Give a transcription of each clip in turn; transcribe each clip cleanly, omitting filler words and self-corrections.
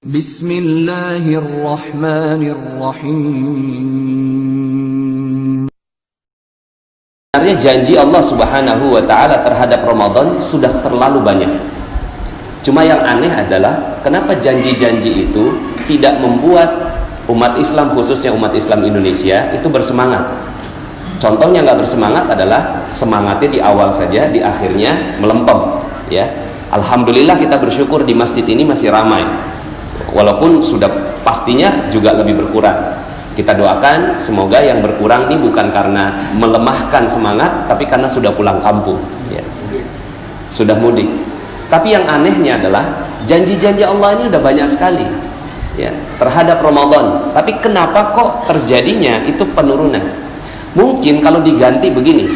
Bismillahirrahmanirrahim. Sebenarnya janji Allah Subhanahu wa Ta'ala terhadap Ramadan sudah terlalu banyak. Cuma yang aneh adalah kenapa janji-janji itu tidak membuat umat Islam, khususnya umat Islam Indonesia, itu bersemangat. Contohnya nggak bersemangat adalah semangatnya di awal saja, di akhirnya melempem. Ya, alhamdulillah kita bersyukur di masjid ini masih ramai, walaupun sudah pastinya juga lebih berkurang. Kita doakan semoga yang berkurang ini bukan karena melemahkan semangat, tapi karena sudah pulang kampung, ya, sudah mudik. Tapi yang anehnya adalah janji-janji Allah ini udah banyak sekali, ya, terhadap Ramadan. Tapi kenapa kok terjadinya itu penurunan? Mungkin kalau diganti begini,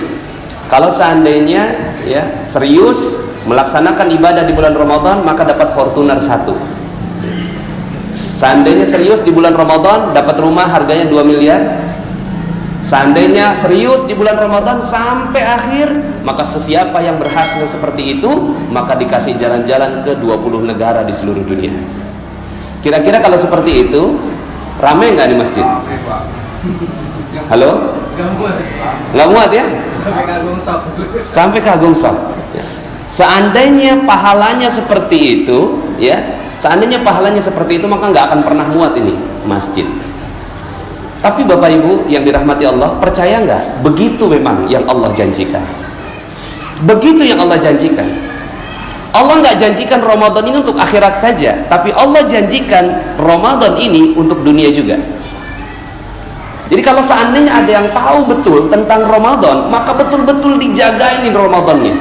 kalau seandainya ya serius melaksanakan ibadah di bulan Ramadan, maka dapat Fortuner 1. Seandainya serius di bulan Ramadan dapat rumah harganya 2 miliar. Seandainya serius di bulan Ramadan sampai akhir, maka sesiapa yang berhasil seperti itu, maka dikasih jalan-jalan ke 20 negara di seluruh dunia. Kira-kira kalau seperti itu, ramai nggak di masjid? Halo? Nggak muat ya? Sampai kagum sok. Seandainya pahalanya seperti itu, ya, seandainya pahalanya seperti itu, maka nggak akan pernah muat ini masjid. Tapi Bapak Ibu yang dirahmati Allah, percaya nggak? Begitu memang yang Allah janjikan. Begitu yang Allah janjikan. Allah nggak janjikan Ramadan ini untuk akhirat saja, tapi Allah janjikan Ramadan ini untuk dunia juga. Jadi kalau seandainya ada yang tahu betul tentang Ramadan, maka betul-betul dijagain Ramadannya,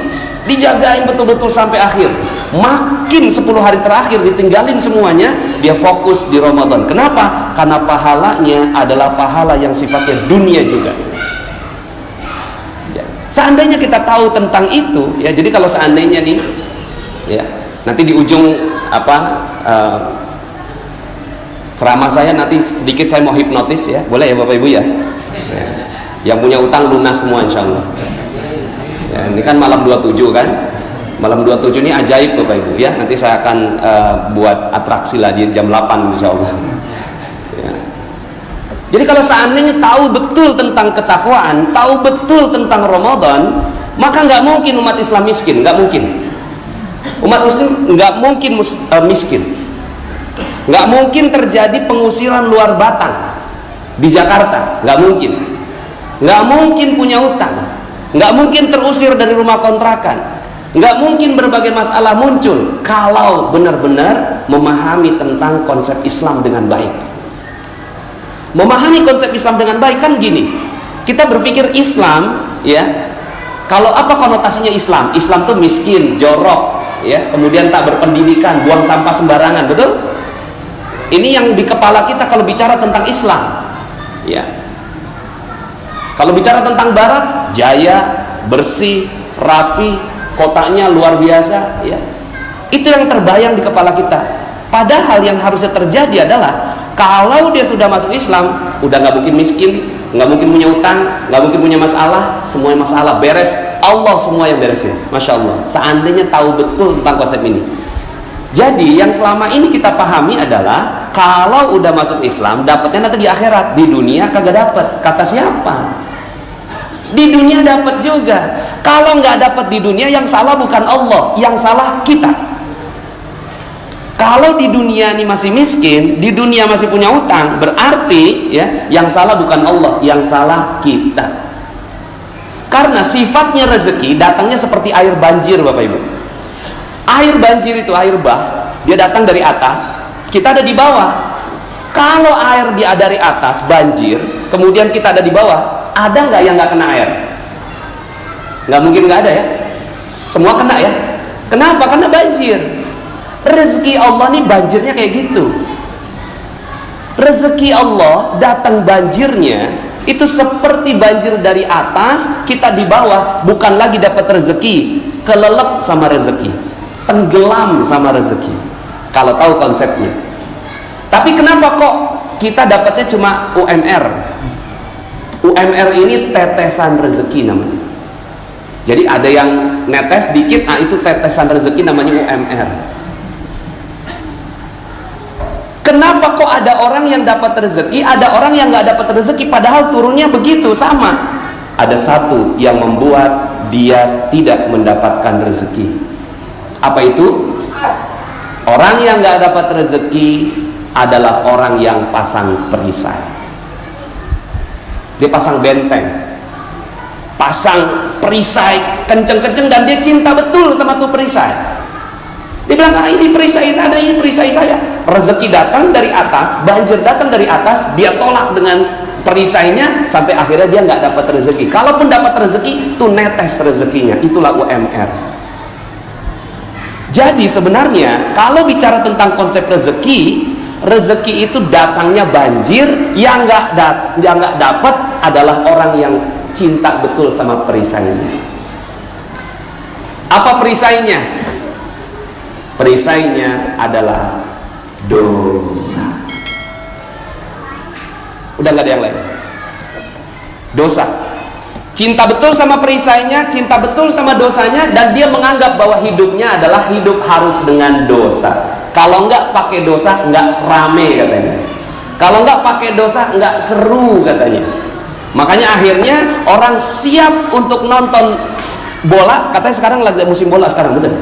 dijagain betul-betul sampai akhir. Makin 10 hari terakhir ditinggalin semuanya, dia fokus di Ramadan. Kenapa? Karena pahalanya adalah pahala yang sifatnya dunia juga. Ya. Seandainya kita tahu tentang itu, ya, jadi kalau seandainya nih, ya, nanti di ujung ceramah saya nanti sedikit saya mau hipnotis, ya, boleh ya Bapak Ibu ya? Ya. Yang punya utang lunas semua insya Allah. Ya, ini kan malam 27 kan? Malam 27 ini ajaib Bapak Ibu ya. Nanti saya akan buat atraksi lah di jam 8 insya Allah. Ya. Jadi kalau seandainya tahu betul tentang ketakwaan, tahu betul tentang Ramadan, maka nggak mungkin umat Islam miskin, nggak mungkin. Umat Muslim nggak mungkin miskin. Nggak mungkin terjadi pengusiran luar Batang di Jakarta, nggak mungkin. Nggak mungkin punya utang, nggak mungkin terusir dari rumah kontrakan, nggak mungkin berbagai masalah muncul kalau benar-benar memahami tentang konsep Islam dengan baik. Memahami konsep Islam dengan baik kan gini, kita berpikir Islam, ya, kalau apa konotasinya Islam? Islam tuh miskin, jorok, ya, kemudian tak berpendidikan, buang sampah sembarangan, betul? Ini yang di kepala kita kalau bicara tentang Islam, ya. Kalau bicara tentang Barat, jaya, bersih, rapi, kotanya luar biasa, ya. Itu yang terbayang di kepala kita. Padahal yang harusnya terjadi adalah kalau dia sudah masuk Islam, udah nggak mungkin miskin, nggak mungkin punya utang, nggak mungkin punya masalah, semuanya masalah beres. Allah semua yang beresin, masya Allah. Seandainya tahu betul tentang konsep ini. Jadi yang selama ini kita pahami adalah kalau udah masuk Islam dapatnya nanti di akhirat, di dunia kagak dapat. Kata siapa? Di dunia dapat juga. Kalau nggak dapat di dunia, yang salah bukan Allah, yang salah kita. Kalau di dunia ini masih miskin, di dunia masih punya utang, berarti ya yang salah bukan Allah, yang salah kita. Karena sifatnya rezeki datangnya seperti air banjir Bapak Ibu. Air banjir itu air bah, dia datang dari atas, kita ada di bawah. Kalau air dia dari atas banjir, kemudian kita ada di bawah, ada nggak yang nggak kena air? Nggak mungkin nggak ada ya. Semua kena ya. Kenapa? Karena banjir. Rezeki Allah nih banjirnya kayak gitu. Rezeki Allah datang banjirnya itu seperti banjir dari atas, kita di bawah, bukan lagi dapat rezeki, kelelep sama rezeki, tenggelam sama rezeki. Kalau tahu konsepnya. Tapi kenapa kok kita dapatnya cuma UMR? UMR ini tetesan rezeki namanya. Jadi ada yang netes dikit, itu tetesan rezeki namanya UMR. kenapa kok ada orang yang dapat rezeki, ada orang yang nggak dapat rezeki, padahal turunnya begitu sama? Ada satu yang membuat dia tidak mendapatkan rezeki. Apa itu? Orang yang nggak dapat rezeki adalah orang yang pasang perisai. Dia pasang benteng, pasang perisai kenceng-kenceng, dan dia cinta betul sama tuh perisai. Dia bilang, ini perisai saya, ini perisai saya. Rezeki datang dari atas, banjir datang dari atas, dia tolak dengan perisainya, sampai akhirnya dia nggak dapat rezeki. Kalaupun dapat rezeki, itu netes rezekinya. Itulah UMR. Jadi sebenarnya kalau bicara tentang konsep rezeki, rezeki itu datangnya banjir, yang nggak dapat adalah orang yang cinta betul sama perisainya. Apa perisainya? Perisainya adalah dosa. Udah nggak ada yang lain. Dosa. Cinta betul sama perisainya, cinta betul sama dosanya, dan dia menganggap bahwa hidupnya adalah hidup harus dengan dosa. Kalau nggak pakai dosa nggak rame katanya. Kalau nggak pakai dosa nggak seru katanya. Makanya akhirnya orang siap untuk nonton bola. Katanya sekarang lagi musim bola sekarang, betul?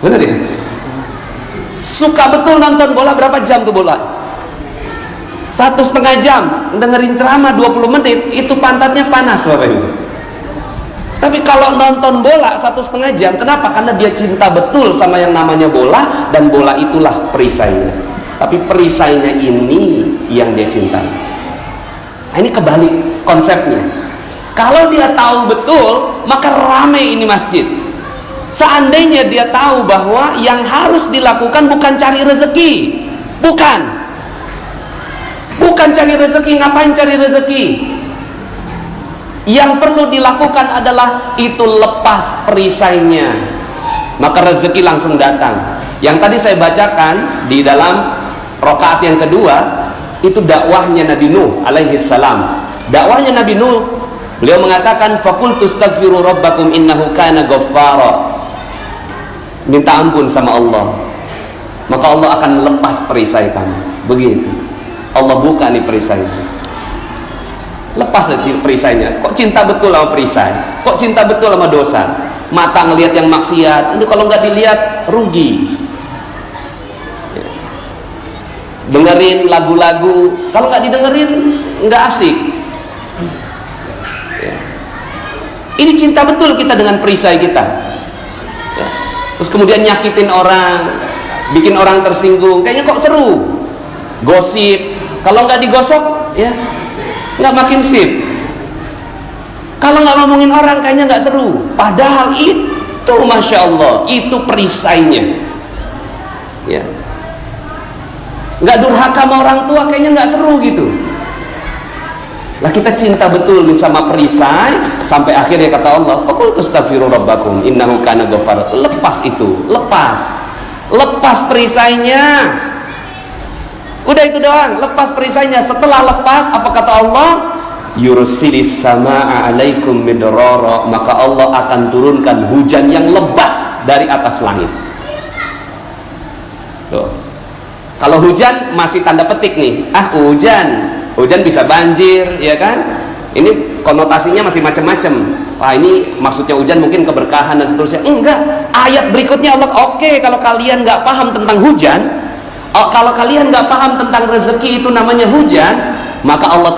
Bener ya? Suka betul nonton bola. Berapa jam tuh bola? 1,5 jam dengerin ceramah 20 menit, itu pantatnya panas Bapak Ibu. Tapi kalau nonton bola 1,5 jam, kenapa? Karena dia cinta betul sama yang namanya bola, dan bola itulah perisainya. Tapi perisainya ini yang dia cintai. Nah, ini kebalik konsepnya. Kalau dia tahu betul, maka rame ini masjid. Seandainya dia tahu bahwa yang harus dilakukan bukan cari rezeki, bukan cari rezeki. Ngapain cari rezeki? Yang perlu dilakukan adalah itu lepas perisainya, maka rezeki langsung datang. Yang tadi saya bacakan di dalam rakaat yang kedua, itu dakwahnya Nabi Nuh alaihi salam. Dakwahnya Nabi Nuh, beliau mengatakan, faqultu astaghfiru rabbakum innahu kana ghaffara. Minta ampun sama Allah, maka Allah akan lepas perisai kamu. Begitu. Allah buka nih perisainya, lepas aja perisainya. Kok cinta betul sama perisai? Kok cinta betul sama dosa? Mata ngelihat yang maksiat, itu kalau nggak dilihat rugi. Dengerin lagu-lagu, kalau nggak didengerin nggak asik. Ini cinta betul kita dengan perisai kita. Terus kemudian nyakitin orang, bikin orang tersinggung, kayaknya kok seru. Gosip, kalau nggak digosok ya nggak makin sip. Kalau nggak ngomongin orang kayaknya nggak seru, padahal itu Masya Allah itu perisainya ya. Nggak durhaka sama orang tua kayaknya nggak seru gitu lah. Kita cinta betul sama perisai, sampai akhirnya kata Allah, faqultu astaghfiru rabbakum innahu kana ghaffara. Lepas itu, lepas perisainya. Udah itu doang, lepas perisainya. Setelah lepas, apa kata Allah? Yursilis samaa alaikum midrara, maka Allah akan turunkan hujan yang lebat dari atas langit. Tuh. Kalau hujan masih tanda petik nih, hujan bisa banjir, ya kan? Ini konotasinya masih macam-macam. Wah, ini maksudnya hujan mungkin keberkahan dan seterusnya. Enggak. Ayat berikutnya Allah, oke, kalau kalian nggak paham tentang hujan, kalau kalian nggak paham tentang rezeki itu namanya hujan, maka Allah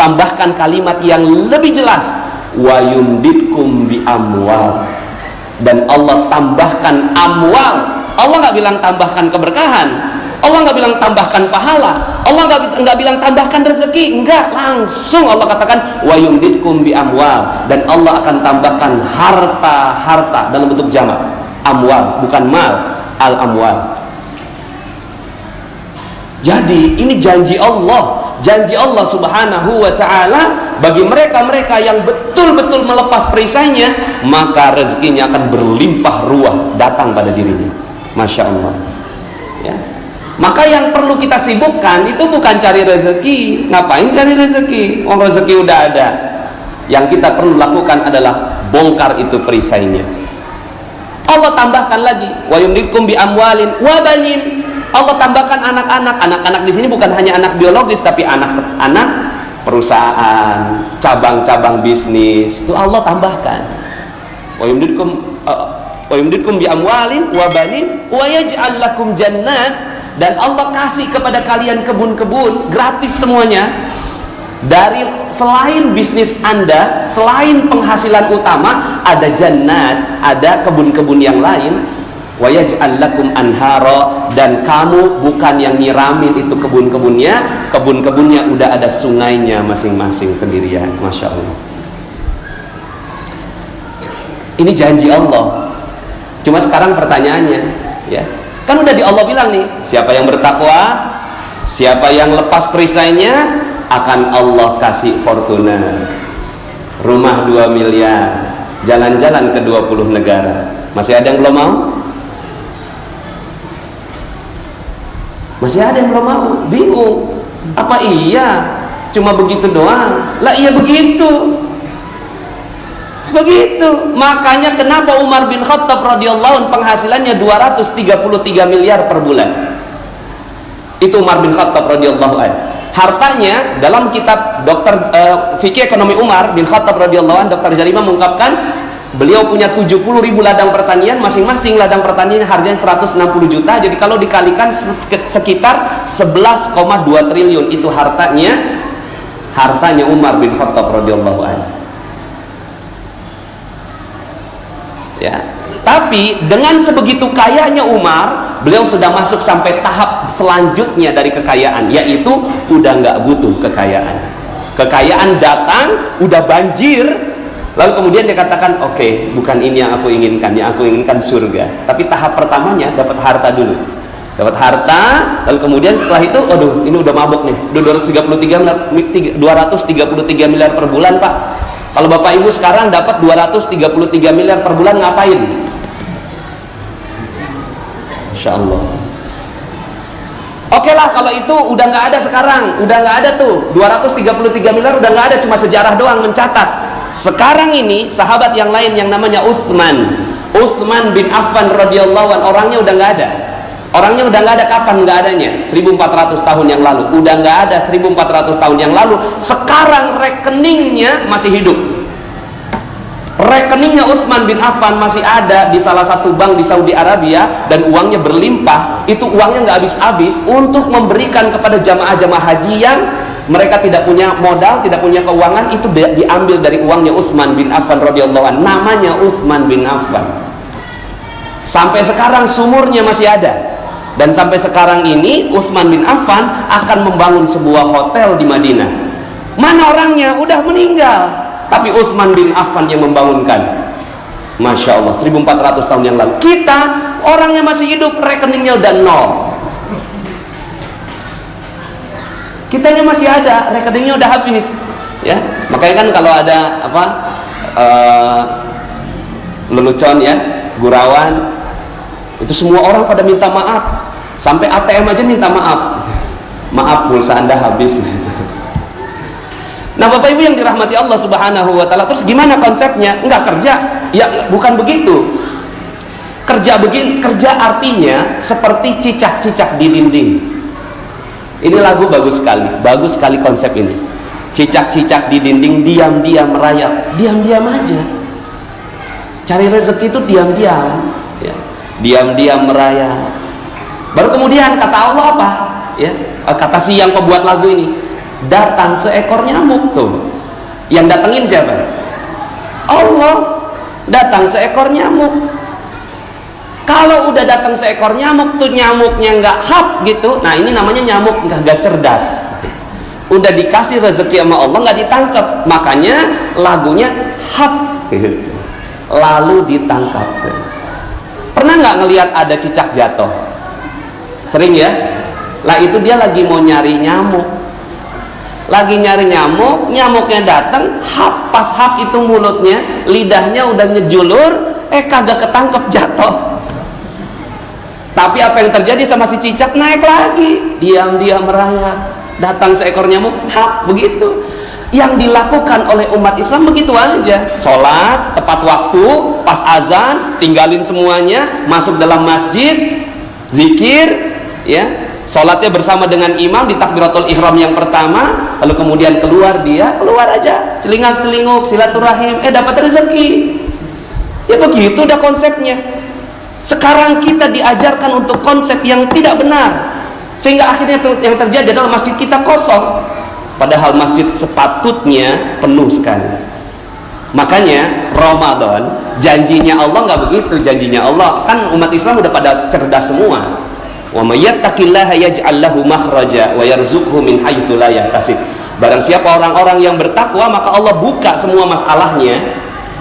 tambahkan kalimat yang lebih jelas, wa yumditkum bi amwal, dan Allah tambahkan amwal. Allah nggak bilang tambahkan keberkahan, Allah nggak bilang tambahkan pahala, Allah nggak bilang tambahkan rezeki, enggak, langsung Allah katakan wa yumditkum bi amwal, dan Allah akan tambahkan harta dalam bentuk jamak, amwal, bukan mal, al amwal. Jadi ini janji Allah subhanahu wa ta'ala bagi mereka-mereka yang betul-betul melepas perisainya, maka rezekinya akan berlimpah ruah datang pada dirinya. Masya Allah ya. Maka yang perlu kita sibukkan itu bukan cari rezeki. Ngapain cari rezeki? Rezeki udah ada. Yang kita perlu lakukan adalah bongkar itu perisainya. Allah tambahkan lagi, wa yumdikum bi amwalin wa banin. Allah tambahkan anak-anak. Anak-anak di sini bukan hanya anak biologis, tapi anak-anak perusahaan, cabang-cabang bisnis. Itu Allah tambahkan. Wa yumdidkum bi amwalin wa banin wa yaj'al lakum jannat. Dan Allah kasih kepada kalian kebun-kebun gratis semuanya. Dari selain bisnis Anda, selain penghasilan utama, ada jannat, ada kebun-kebun yang lain. Wa yaj'al lakum anhara, dan kamu bukan yang nyiramin itu kebun-kebunnya. Kebun-kebunnya udah ada sungainya masing-masing sendirian. Masya Allah. Ini janji Allah. Cuma sekarang pertanyaannya, ya, kan udah di Allah bilang nih, siapa yang bertakwa, siapa yang lepas perisainya, akan Allah kasih fortuna, rumah 2 miliar, jalan-jalan ke 20 negara. Masih ada yang belum mau? Masih ada yang belum mau? Bingung. Apa iya cuma begitu doang? Lah iya begitu. Begitu. Makanya kenapa Umar bin Khattab radhiyallahu anhu penghasilannya 233 miliar per bulan. Itu Umar bin Khattab radhiyallahu anhu. Hartanya dalam kitab Fikih Ekonomi Umar bin Khattab radhiyallahu anhu, Dr. Jarimah mengungkapkan beliau punya 70.000 ladang pertanian, masing-masing ladang pertanian harganya 160 juta. Jadi kalau dikalikan sekitar 11,2 triliun itu hartanya Umar bin Khattab radhiyallahu anhu. Ya. Tapi dengan sebegitu kayanya Umar, beliau sudah masuk sampai tahap selanjutnya dari kekayaan, yaitu udah nggak butuh kekayaan. Kekayaan datang, udah banjir, lalu kemudian dia katakan, oke, bukan ini yang aku inginkan surga. Tapi tahap pertamanya dapat harta dulu. Dapat harta, lalu kemudian setelah itu, aduh, ini udah mabuk nih, udah 233 miliar per bulan, Pak. Kalau Bapak Ibu sekarang dapat 233 miliar per bulan, ngapain? Insya Allah. Oke lah, kalau itu udah nggak ada sekarang, udah nggak ada tuh 233 miliar, udah nggak ada, cuma sejarah doang mencatat. Sekarang ini sahabat yang lain yang namanya Utsman bin Affan radhiyallahu anhu, orangnya udah nggak ada. Orangnya udah nggak ada. Kapan nggak adanya? 1400 tahun yang lalu. Udah nggak ada 1400 tahun yang lalu. Sekarang rekeningnya masih hidup. Rekeningnya Utsman bin Affan masih ada di salah satu bank di Saudi Arabia, dan uangnya berlimpah. Itu uangnya nggak habis-habis untuk memberikan kepada jamaah-jamaah haji yang mereka tidak punya modal, tidak punya keuangan. Itu diambil dari uangnya Utsman bin Affan radhiyallahu anhu. Namanya Utsman bin Affan. Sampai sekarang sumurnya masih ada. Dan sampai sekarang ini Utsman bin Affan akan membangun sebuah hotel di Madinah. Mana orangnya? Udah meninggal. Tapi Utsman bin Affan yang membangunkan. Masya Allah, 1400 tahun yang lalu. Kita, orangnya masih hidup, rekeningnya udah nol. Kitanya masih ada, rekeningnya udah habis. Ya, makanya kan kalau ada lelucon ya, gurauan, itu semua orang pada minta maaf, sampai ATM aja minta maaf. Maaf, pulsa Anda habis. Nah, Bapak Ibu yang dirahmati Allah Subhanahu wa taala, terus gimana konsepnya? Enggak kerja. Ya, bukan begitu. Kerja artinya seperti cicak-cicak di dinding. Ini lagu bagus sekali konsep ini. Cicak-cicak di dinding diam-diam merayap, diam-diam aja. Cari rezeki itu diam-diam, ya. Diam-diam merayap. Baru kemudian kata Allah apa? Ya, kata si yang pembuat lagu ini, datang seekor nyamuk tuh. Yang datengin siapa? Allah. Datang seekor nyamuk. Kalau udah datang seekor nyamuk tuh, nyamuknya nggak hap gitu. Nah, ini namanya nyamuk nggak cerdas. Udah dikasih rezeki sama Allah nggak ditangkap. Makanya lagunya hap gitu. Lalu ditangkap. Pernah nggak ngelihat ada cicak jatuh? Sering ya? Lah itu dia lagi mau nyari nyamuk. Lagi nyari nyamuk, nyamuknya datang, hap, pas hap itu mulutnya, lidahnya udah ngejulur, kagak ketangkep, jatuh. Tapi apa yang terjadi sama si cicak? Naik lagi, diam-diam merayap. Datang seekor nyamuk, hap, begitu. Yang dilakukan oleh umat Islam begitu aja. Sholat tepat waktu, pas azan tinggalin semuanya, masuk dalam masjid, zikir, ya, sholatnya bersama dengan imam di takbiratul ihram yang pertama, lalu kemudian keluar aja, celingak-celinguk, silaturahim, dapat rezeki. Ya begitu dah konsepnya. Sekarang kita diajarkan untuk konsep yang tidak benar, sehingga akhirnya yang terjadi adalah masjid kita kosong, padahal masjid sepatutnya penuh sekali. Makanya Ramadan, janjinya Allah nggak begitu. Janjinya Allah, kan umat Islam udah pada cerdas semua. Wa may yattaqillaha yaj'al lahu makhraja wa yarzuqhu min haitsu la yahtasib. Barang siapa orang-orang yang bertakwa, maka Allah buka semua masalahnya.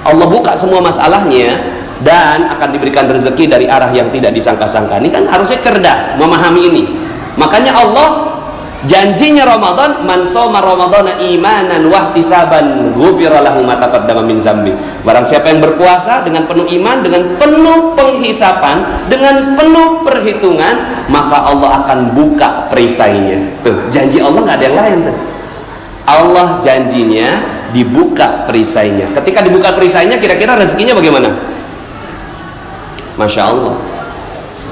Allah buka semua masalahnya dan akan diberikan rezeki dari arah yang tidak disangka-sangka. Ini kan harusnya cerdas memahami ini. Makanya Allah janjinya Ramadan, man shoma ramadhana imanan wa ihtisaban ghufira lahu ma taqaddama min dzambi. Barang siapa yang berpuasa dengan penuh iman, dengan penuh penghisapan, dengan penuh perhitungan, maka Allah akan buka perisainya. Tuh, janji Allah nggak ada yang lain tuh. Allah janjinya dibuka perisainya. Ketika dibuka perisainya, kira-kira rezekinya bagaimana? Masya Allah.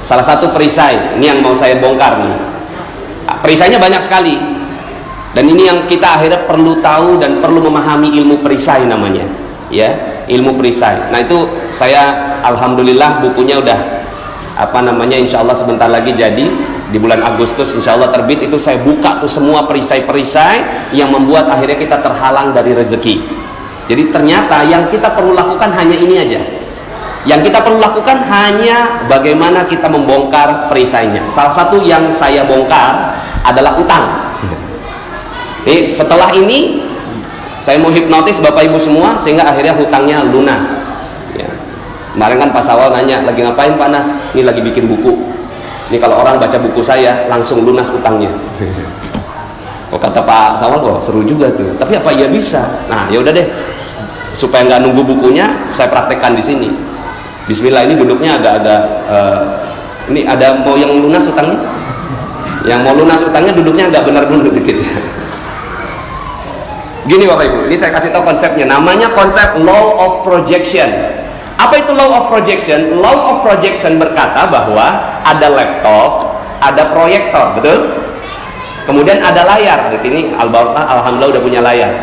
Salah satu perisai, ini yang mau saya bongkar nih. Perisainya banyak sekali, dan ini yang kita akhirnya perlu tahu dan perlu memahami ilmu perisai namanya, ya, ilmu perisai. Nah itu saya alhamdulillah bukunya udah insya Allah sebentar lagi jadi, di bulan Agustus insya Allah terbit. Itu saya buka tuh semua perisai-perisai yang membuat akhirnya kita terhalang dari rezeki. Jadi ternyata yang kita perlu lakukan hanya ini aja. Yang kita perlu lakukan hanya bagaimana kita membongkar perisainya. Salah satu yang saya bongkar adalah utang. Jadi setelah ini saya mau hipnotis Bapak Ibu semua sehingga akhirnya hutangnya lunas. Ya. Kemarin kan Pak Sawal nanya, lagi ngapain Pak Nas? Ini lagi bikin buku. Ini kalau orang baca buku saya langsung lunas utangnya. Oh, kata Pak Sawal, kok seru juga tuh. Tapi apa iya bisa? Nah ya udah deh, supaya nggak nunggu bukunya, saya praktekkan di sini. Bismillah, ini duduknya agak-agak ini ada mau yang lunas utangnya? Yang mau lunas utangnya duduknya agak benar dulu dikit ya. Gini Bapak Ibu, ini saya kasih tahu konsepnya. Namanya konsep law of projection. Apa itu law of projection? Law of projection berkata bahwa ada laptop, ada proyektor, betul? Kemudian ada layar. Di sini alhamdulillah udah punya layar.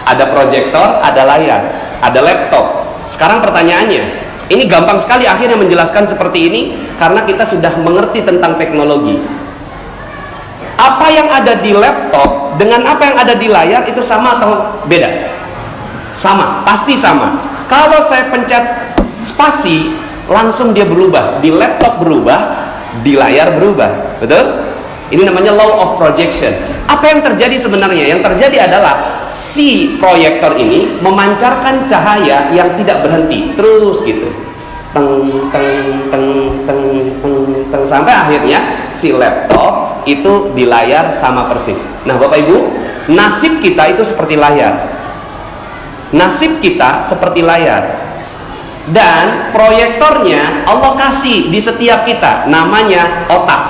Ada proyektor, ada layar, ada laptop. Sekarang pertanyaannya, ini gampang sekali akhirnya menjelaskan seperti ini karena kita sudah mengerti tentang teknologi. Apa yang ada di laptop dengan apa yang ada di layar itu sama atau beda? Sama, pasti sama. Kalau saya pencet spasi, langsung dia berubah. Di laptop berubah, di layar berubah. Betul? Ini namanya law of projection. Apa yang terjadi sebenarnya? Yang terjadi adalah si proyektor ini memancarkan cahaya yang tidak berhenti, terus gitu. Teng teng teng teng teng teng sampai akhirnya si laptop itu di layar sama persis. Nah, Bapak Ibu, nasib kita itu seperti layar. Nasib kita seperti layar. Dan proyektornya Allah kasih di setiap kita, namanya otak.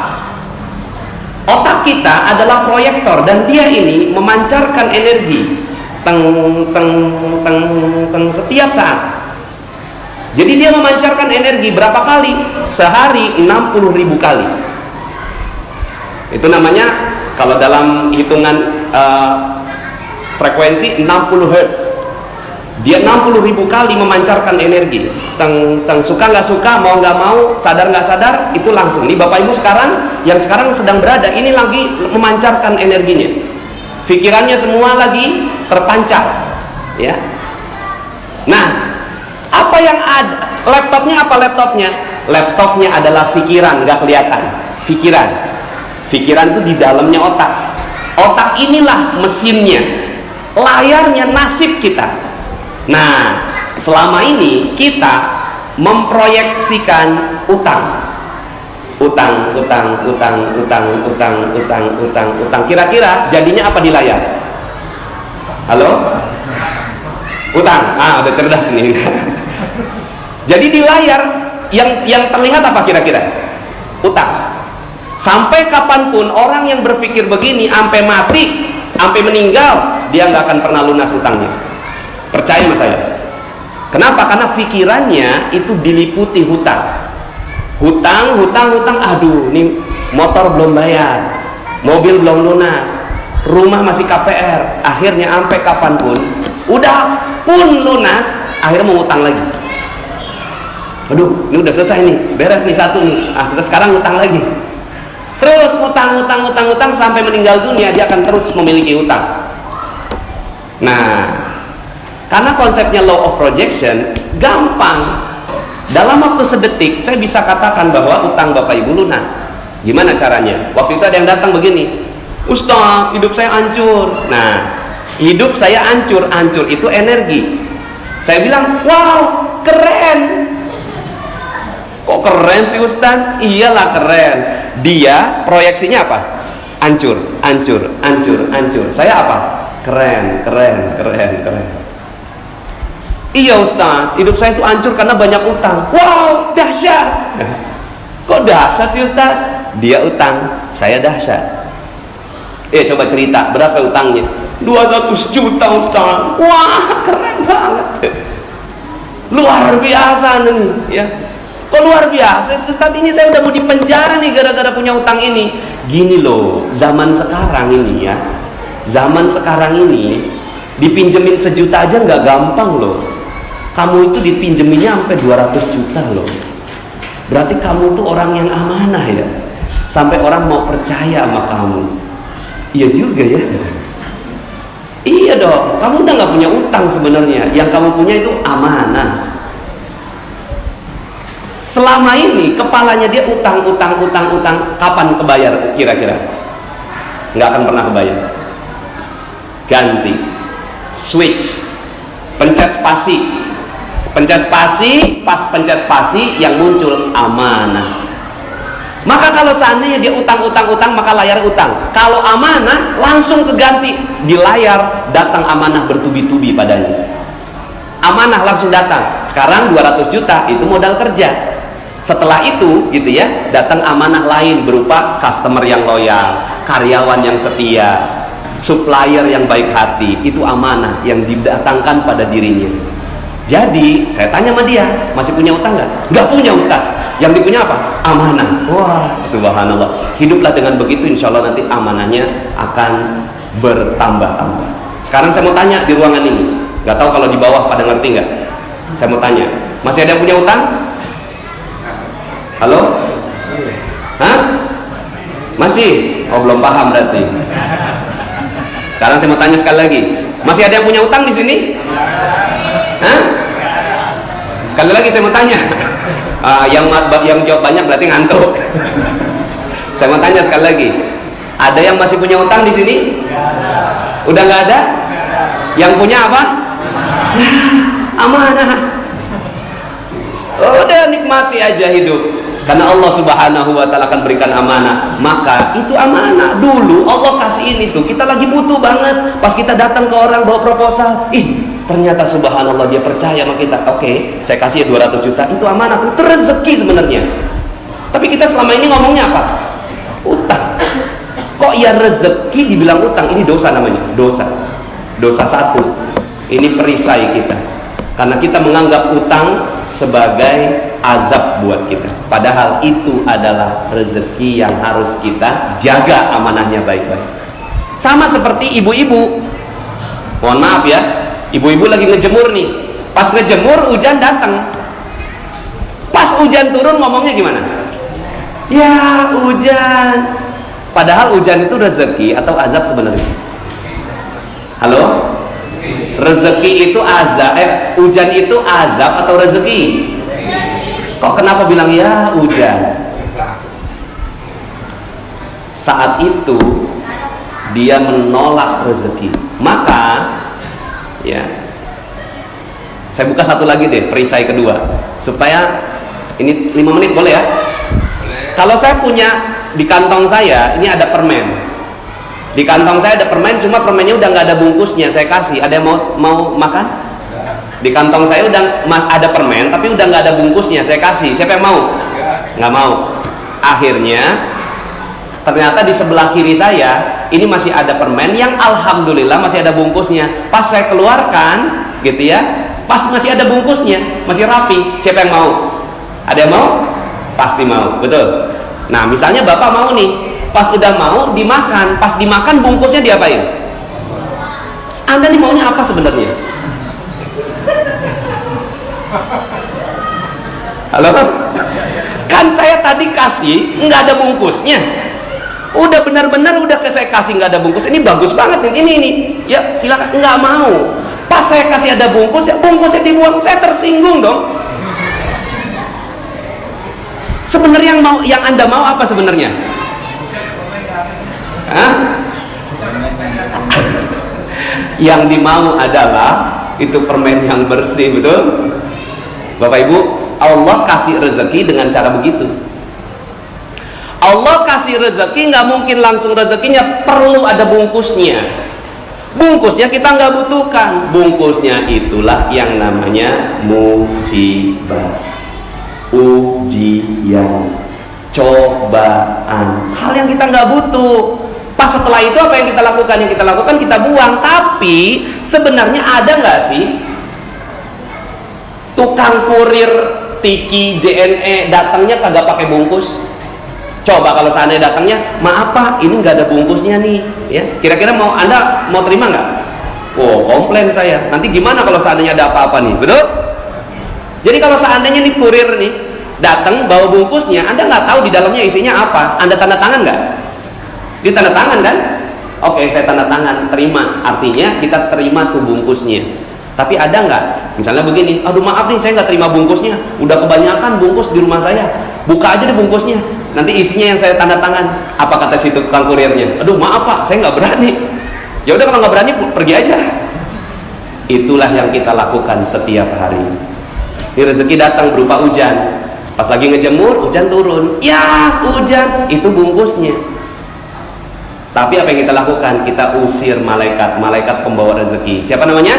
Otak kita adalah proyektor dan dia ini memancarkan energi teng teng teng teng setiap saat. Jadi dia memancarkan energi berapa kali? Sehari 60.000 kali. Itu namanya kalau dalam hitungan frekuensi 60 Hz. Dia 60.000 kali memancarkan energi. Teng suka nggak suka, mau nggak mau, sadar nggak sadar, itu langsung. Ini Bapak Ibu sekarang yang sekarang sedang berada ini lagi memancarkan energinya. Pikirannya semua lagi terpancar, ya. Nah, apa yang ada? Laptopnya apa laptopnya? Laptopnya adalah pikiran, nggak kelihatan. Pikiran. Pikiran itu di dalamnya otak. Otak inilah mesinnya. Layarnya nasib kita. Nah, selama ini kita memproyeksikan utang. Utang. Kira-kira jadinya apa di layar? Halo? Utang. Udah cerdas nih. Jadi di layar yang terlihat apa kira-kira? Utang. Sampai kapanpun orang yang berpikir begini, sampai mati, sampai meninggal, dia nggak akan pernah lunas utangnya. Percaya sama saya. Kenapa? Karena pikirannya itu diliputi hutang. Hutang. Aduh, ini motor belum bayar, mobil belum lunas, rumah masih KPR, akhirnya sampai kapanpun udah pun lunas, akhirnya mau utang lagi. Aduh, ini udah selesai nih, beres nih satu nih, kita sekarang utang lagi. Terus utang sampai meninggal dunia dia akan terus memiliki utang. Nah, karena konsepnya law of projection gampang. Dalam waktu sedetik saya bisa katakan bahwa utang Bapak Ibu lunas. Gimana caranya? Waktu itu ada yang datang begini, Ustaz, hidup saya hancur. Nah, hidup saya hancur itu energi. Saya bilang, wow, keren. Kok keren sih Ustaz? Iyalah keren. Dia proyeksinya apa? Hancur. Saya apa? Keren. Iya Ustaz, hidup saya itu hancur karena banyak utang. Wow, dahsyat. Kok dahsyat sih Ustaz? Dia utang, saya dahsyat. Coba cerita, berapa utangnya? 200 juta Ustaz. Wah, keren banget. Luar biasa nih, ya. Kok luar biasa Ustaz, ini saya udah mau dipenjara nih gara-gara punya utang ini. Gini loh, zaman sekarang ini ya, dipinjemin 1 juta aja nggak gampang loh. Kamu itu dipinjeminnya sampai 200 juta loh. Berarti kamu tuh orang yang amanah ya, sampai orang mau percaya sama kamu. Iya juga ya. Iya dong, kamu udah nggak punya utang sebenarnya, yang kamu punya itu amanah. Selama ini kepalanya dia utang, kapan kebayar kira-kira? Nggak akan pernah kebayar. Ganti, switch, pencet spasi, pas pencet spasi yang muncul amanah. Maka kalau seandainya dia utang, maka layar utang. Kalau amanah langsung keganti, di layar datang amanah bertubi-tubi padanya. Amanah langsung datang. Sekarang 200 juta itu modal kerja. Setelah itu gitu ya, datang amanah lain berupa customer yang loyal, karyawan yang setia, supplier yang baik hati. Itu amanah yang didatangkan pada dirinya. Jadi saya tanya sama dia, masih punya utang nggak? Nggak punya Ustaz. Yang dipunya apa? Amanah. Wah, subhanallah. Hiduplah dengan begitu, insya Allah nanti amanahnya akan bertambah-tambah. Sekarang saya mau tanya di ruangan ini, nggak tahu kalau di bawah pada ngerti nggak? Saya mau tanya, masih ada yang punya utang? Halo? Hah? Masih? Oh, belum paham berarti. Sekarang saya mau tanya sekali lagi, masih ada yang punya utang di sini? Hah? Sekali lagi saya mau tanya. Yang jawab banyak berarti ngantuk. Saya mau tanya sekali lagi, ada yang masih punya utang di sini? Udah nggak ada? Yang punya apa? Amanah. Udah nikmati aja hidup. Karena Allah Subhanahu wa Ta'ala akan berikan amanah. Maka itu amanah. Dulu Allah kasih ini tuh, kita lagi butuh banget. Pas kita datang ke orang bawa proposal, ternyata subhanallah dia percaya sama kita. Oke, saya kasih 200 juta. Itu amanah tuh, itu rezeki sebenarnya. Tapi kita selama ini ngomongnya apa? Utang. Kok ya rezeki dibilang utang? Ini dosa namanya. Dosa satu. Ini perisai kita. Karena kita menganggap utang sebagai azab buat kita. Padahal itu adalah rezeki yang harus kita jaga amanahnya baik-baik. Sama seperti ibu-ibu. Mohon maaf ya, ibu-ibu lagi ngejemur nih. Pas ngejemur hujan datang. Pas hujan turun ngomongnya gimana? Ya hujan. Padahal hujan itu rezeki atau azab sebenarnya? Halo? Rezeki itu azab, hujan itu azab atau rezeki? Kok kenapa bilang ya hujan? Saat itu dia menolak rezeki. Maka ya, saya buka satu lagi deh, perisai kedua, supaya ini 5 menit boleh ya? Kalau saya punya di kantong saya ini ada permen. Di kantong saya ada permen, cuma permennya udah nggak ada bungkusnya. Saya kasih, ada yang mau makan? Di kantong saya udah ada permen, tapi udah nggak ada bungkusnya. Saya kasih, siapa yang mau? Nggak mau. Akhirnya ternyata di sebelah kiri saya ini masih ada permen yang alhamdulillah masih ada bungkusnya. Pas saya keluarkan, gitu ya, pas masih ada bungkusnya, masih rapi. Siapa yang mau? Ada yang mau? Pasti mau, betul. Nah misalnya bapak mau nih, pas udah mau dimakan, pas dimakan bungkusnya diapain? Anda nih maunya apa sebenarnya? Halo? Kan saya tadi kasih nggak ada bungkusnya, udah benar-benar udah saya kasih nggak ada bungkus, ini bagus banget nih, ini ya silakan. Nggak mau, pas saya kasih ada bungkus, ya bungkusnya dibuang, saya tersinggung dong. Sebenarnya yang Anda mau apa sebenarnya? Hah? Yang dimau adalah itu permen yang bersih, betul? Bapak Ibu, Allah kasih rezeki dengan cara begitu. Allah kasih rezeki nggak mungkin langsung rezekinya, perlu ada bungkusnya. Bungkusnya kita nggak butuhkan, bungkusnya itulah yang namanya musibah, ujian, cobaan, hal yang kita nggak butuh. Pas setelah itu apa yang kita lakukan? Yang kita lakukan kita buang. Tapi sebenarnya ada nggak sih tukang kurir Tiki JNE datangnya kagak pakai bungkus? Coba kalau seandainya datangnya, maaf Pak, ini nggak ada bungkusnya nih, ya. Kira-kira Anda mau terima nggak? Oh, komplain saya. Nanti gimana kalau seandainya ada apa-apa nih, betul? Jadi kalau seandainya nih kurir nih datang bawa bungkusnya, Anda nggak tahu di dalamnya isinya apa, Anda tanda tangan nggak? Di tanda tangan kan? Oke, saya tanda tangan, terima. Artinya kita terima tuh bungkusnya. Tapi ada nggak? Misalnya begini, aduh maaf nih saya nggak terima bungkusnya, udah kebanyakan bungkus di rumah saya, buka aja deh bungkusnya, nanti isinya yang saya tanda tangan. Apa kata si tukang kurirnya? Aduh maaf Pak, saya nggak berani. Ya udah kalau nggak berani pergi aja. Itulah yang kita lakukan setiap hari. Ini rezeki datang berupa hujan, pas lagi ngejemur hujan turun, ya hujan itu bungkusnya. Tapi apa yang kita lakukan? Kita usir malaikat pembawa rezeki. Siapa namanya?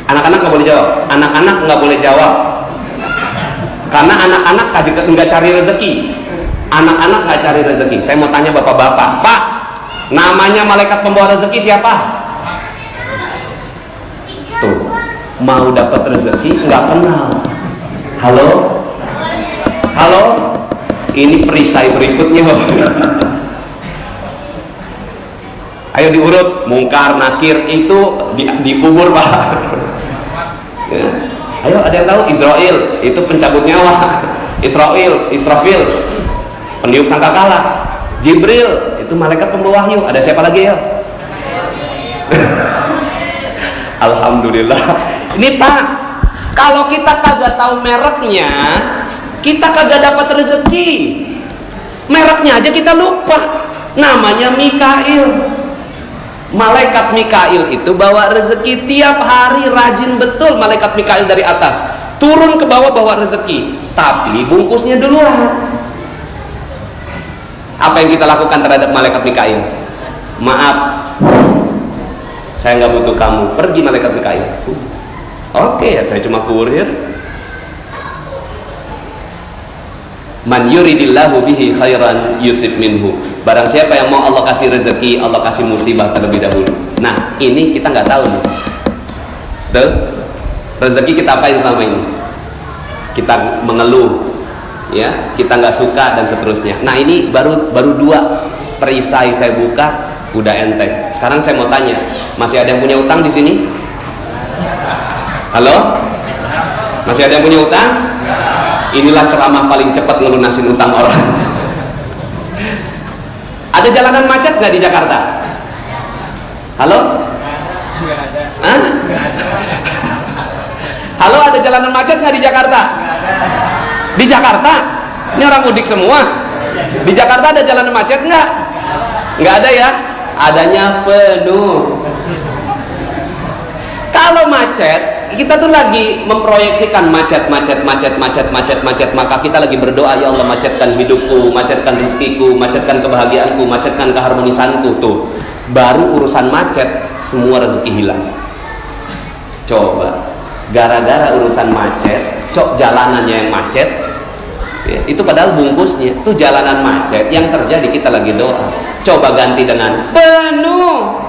Anak-anak nggak boleh jawab. Anak-anak nggak boleh jawab. Karena anak-anak nggak cari rezeki. Anak-anak nggak cari rezeki. Saya mau tanya bapak-bapak, Pak, namanya malaikat pembawa rezeki siapa? Tuh, mau dapat rezeki nggak kenal. Halo, halo. Ini perisai berikutnya. Ayo diurut, mungkar, nakir itu dikubur Pak. Ya. Ayo ada yang tahu? Israel itu pencabut nyawa. Israfil peniup sangkakala. Jibril itu malaikat pembawa wahyu. Ada siapa lagi ya? Alhamdulillah. Ini Pak, kalau kita kagak tahu mereknya, kita kagak dapat rezeki. Mereknya aja kita lupa. Namanya Mikail. Malaikat Mikail itu bawa rezeki tiap hari, rajin betul malaikat Mikail dari atas turun ke bawah bawa rezeki, tapi bungkusnya duluan. Apa yang kita lakukan terhadap malaikat Mikail? Maaf, saya nggak butuh kamu, pergi malaikat Mikail. Oke ya, saya cuma kurir. Man yuridillahu bihi khairan yusib minhu. Barang siapa yang mau Allah kasih rezeki, Allah kasih musibah terlebih dahulu. Nah, ini kita nggak tahu nih. Tuh, rezeki kita apain selama ini? Kita mengeluh, ya, kita nggak suka dan seterusnya. Nah, ini baru dua perisai saya buka, udah enteng. Sekarang saya mau tanya, masih ada yang punya utang di sini? Halo? Masih ada yang punya utang? Inilah ceramah paling cepat ngelunasin utang orang. Ada jalanan macet nggak di Jakarta? Halo? Hah? Halo, ada jalanan macet nggak di Jakarta? Di Jakarta? Ini orang mudik semua. Di Jakarta ada jalanan macet nggak? Nggak ada ya? Adanya penuh. Kalau macet, kita tuh lagi memproyeksikan macet, maka kita lagi berdoa, ya Allah macetkan hidupku, macetkan rezekiku, macetkan kebahagiaanku, macetkan keharmonisanku. Tuh, baru urusan macet semua rezeki hilang. Coba, gara-gara urusan macet, jalanannya yang macet, ya, itu padahal bungkusnya tuh jalanan macet, yang terjadi kita lagi doa. Coba ganti dengan penuh.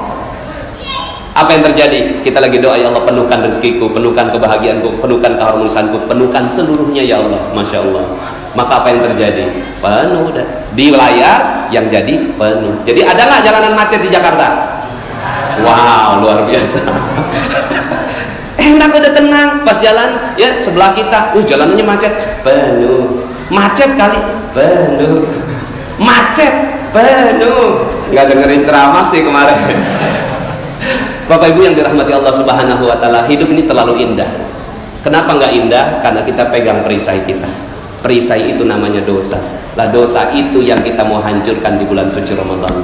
Apa yang terjadi? Kita lagi doa, ya Allah penuhkan rezekiku, penuhkan kebahagiaanku, penuhkan keharmonisanku, penuhkan seluruhnya ya Allah. Masya Allah. maka apa yang terjadi? Penuh dah. Di layar yang jadi penuh. Jadi ada nggak jalanan macet di Jakarta? Wow, luar biasa. Enak, udah tenang. Pas jalan, ya sebelah kita, jalanannya macet, penuh. Macet kali, penuh. Macet, penuh. Nggak dengerin ceramah sih kemarin. Bapak Ibu yang dirahmati Allah Subhanahu Wa Taala, hidup ini terlalu indah. Kenapa nggak indah? Karena kita pegang perisai kita. Perisai itu namanya dosa. Lah dosa itu yang kita mau hancurkan di bulan suci Ramadan.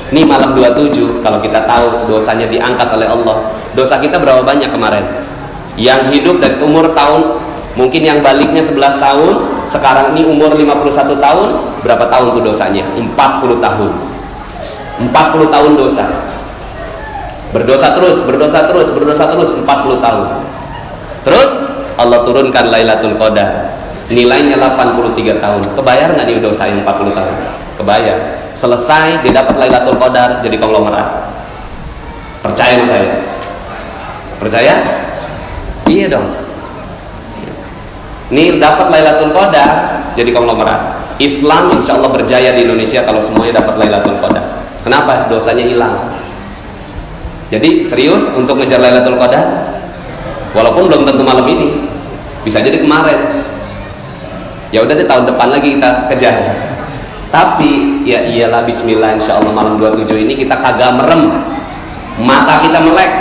Ini malam 27, kalau kita tahu dosanya diangkat oleh Allah. Dosa kita berapa banyak kemarin? Yang hidup dari umur tahun, mungkin yang baliknya 11 tahun, sekarang ini umur 51 tahun, berapa tahun tuh dosanya? 40 tahun. 40 tahun dosa. Berdosa terus, berdosa terus, berdosa terus 40 tahun. Terus Allah turunkan Lailatul Qadar. Nilainya 83 tahun. Kebayar nggak nih dosa yang 40 tahun? Kebayar. Selesai didapat Lailatul Qadar jadi konglomerat. Percaya sama saya? Percaya? Iya dong. Nih dapat Lailatul Qadar jadi konglomerat. Islam insya Allah berjaya di Indonesia kalau semuanya dapat Lailatul Qadar. Kenapa? Dosanya hilang. Jadi serius untuk ngejar Lailatul Qadar? Walaupun belum tentu malam ini, bisa jadi kemarin. Ya udah deh, tahun depan lagi kita kejar. Tapi ya iyalah, bismillah, insya Allah malam 27 ini kita kagak merem, mata kita melek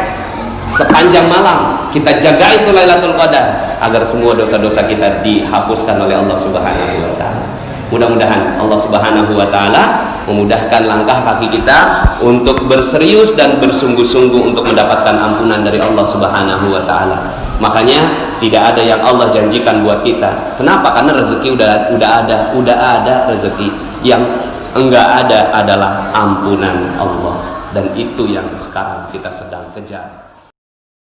sepanjang malam. Kita jaga itu Lailatul Qadar agar semua dosa-dosa kita dihapuskan oleh Allah Subhanahu Wa Taala. Mudah-mudahan Allah Subhanahu Wa Taala memudahkan langkah kaki kita untuk berserius dan bersungguh-sungguh untuk mendapatkan ampunan dari Allah Subhanahu Wa Taala. Makanya tidak ada yang Allah janjikan buat kita. Kenapa? Karena rezeki udah ada rezeki. Yang enggak ada adalah ampunan Allah, dan itu yang sekarang kita sedang kejar.